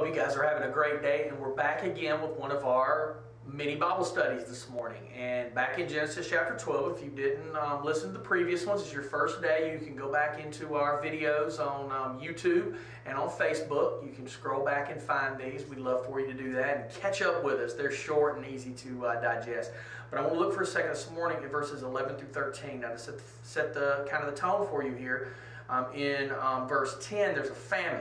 Hope you guys are having a great day, and we're back again with one of our mini Bible studies this morning. And back in Genesis chapter 12, if you didn't listen to the previous ones, it's your first day, you can go back into our videos on YouTube and on Facebook. You can scroll back and find these. We'd love for you to do that and catch up with us. They're short and easy to digest. But I want to look for a second this morning at verses 11 through 13. Now to set the kind of the tone for you here, in verse 10, there's a famine.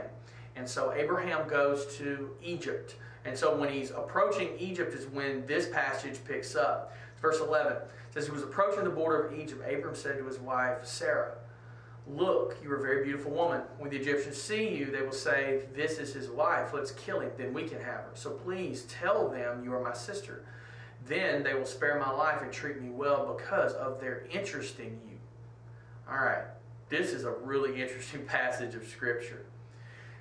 And so Abraham goes to Egypt. And so when he's approaching Egypt is when this passage picks up. Verse 11 says, he was approaching the border of Egypt. Abram said to his wife, Sarah, look, you are a very beautiful woman. When the Egyptians see you, they will say, this is his wife. Let's kill him, then we can have her. So please tell them you are my sister. Then they will spare my life and treat me well because of their interest in you. All right, this is a really interesting passage of Scripture.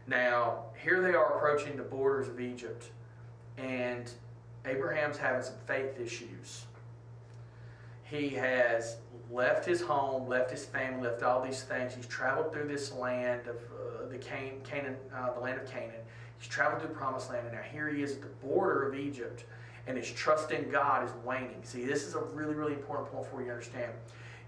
Now, here they are approaching the borders of Egypt, and Abraham's having some faith issues. He has left his home, left his family, left all these things. He's traveled through this land of the land of Canaan. He's traveled through the Promised Land, and now here he is at the border of Egypt, and his trust in God is waning. See, this is a really, really important point for you to understand.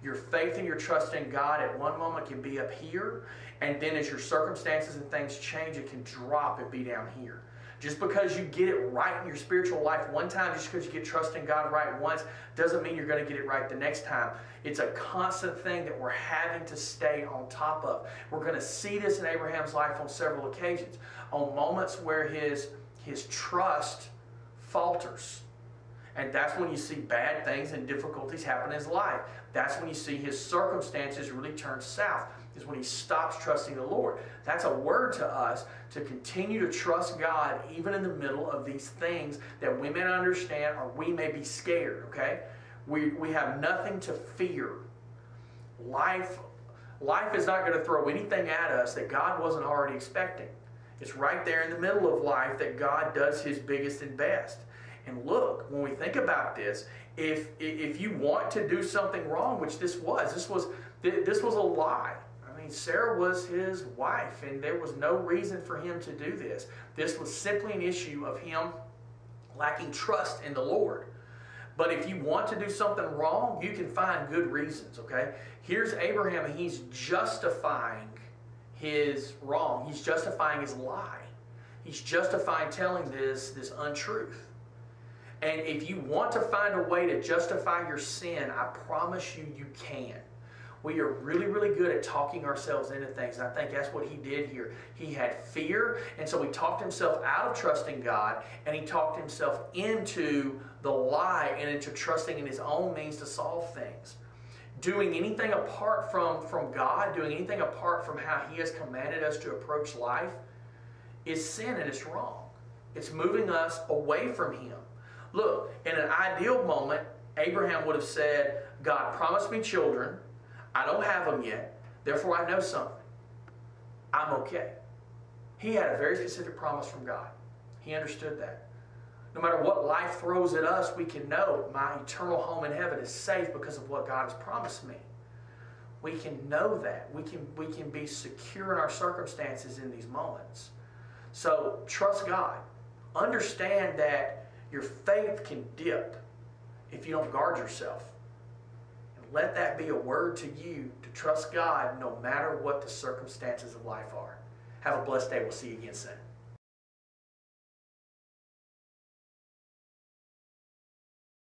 Your faith and your trust in God at one moment can be up here, and then as your circumstances and things change, it can drop and be down here. Just because you get it right in your spiritual life one time, just because you get trust in God right once, doesn't mean you're going to get it right the next time. It's a constant thing that we're having to stay on top of. We're going to see this in Abraham's life on several occasions, on moments where his trust falters. And that's when you see bad things and difficulties happen in his life. That's when you see his circumstances really turn south, is when he stops trusting the Lord. That's a word to us to continue to trust God even in the middle of these things that we may not understand or we may be scared, okay? We have nothing to fear. Life is not going to throw anything at us that God wasn't already expecting. It's right there in the middle of life that God does His biggest and best. And look, when we think about this, if you want to do something wrong, which this was a lie. I mean, Sarah was his wife, and there was no reason for him to do this. This was simply an issue of him lacking trust in the Lord. But if you want to do something wrong, you can find good reasons, okay? Here's Abraham, and he's justifying his wrong. He's justifying his lie. He's justifying telling this untruth. And if you want to find a way to justify your sin, I promise you, you can. We are really, really good at talking ourselves into things. And I think that's what he did here. He had fear, and so he talked himself out of trusting God, and he talked himself into the lie and into trusting in his own means to solve things. Doing anything apart from God, doing anything apart from how He has commanded us to approach life is sin, and it's wrong. It's moving us away from Him. Look, in an ideal moment, Abraham would have said, God promised me children. I don't have them yet. Therefore, I know something. I'm okay. He had a very specific promise from God. He understood that. No matter what life throws at us, we can know my eternal home in heaven is safe because of what God has promised me. We can know that. We can be secure in our circumstances in these moments. So, trust God. Understand that your faith can dip if you don't guard yourself. And let that be a word to you to trust God no matter what the circumstances of life are. Have a blessed day. We'll see you again soon.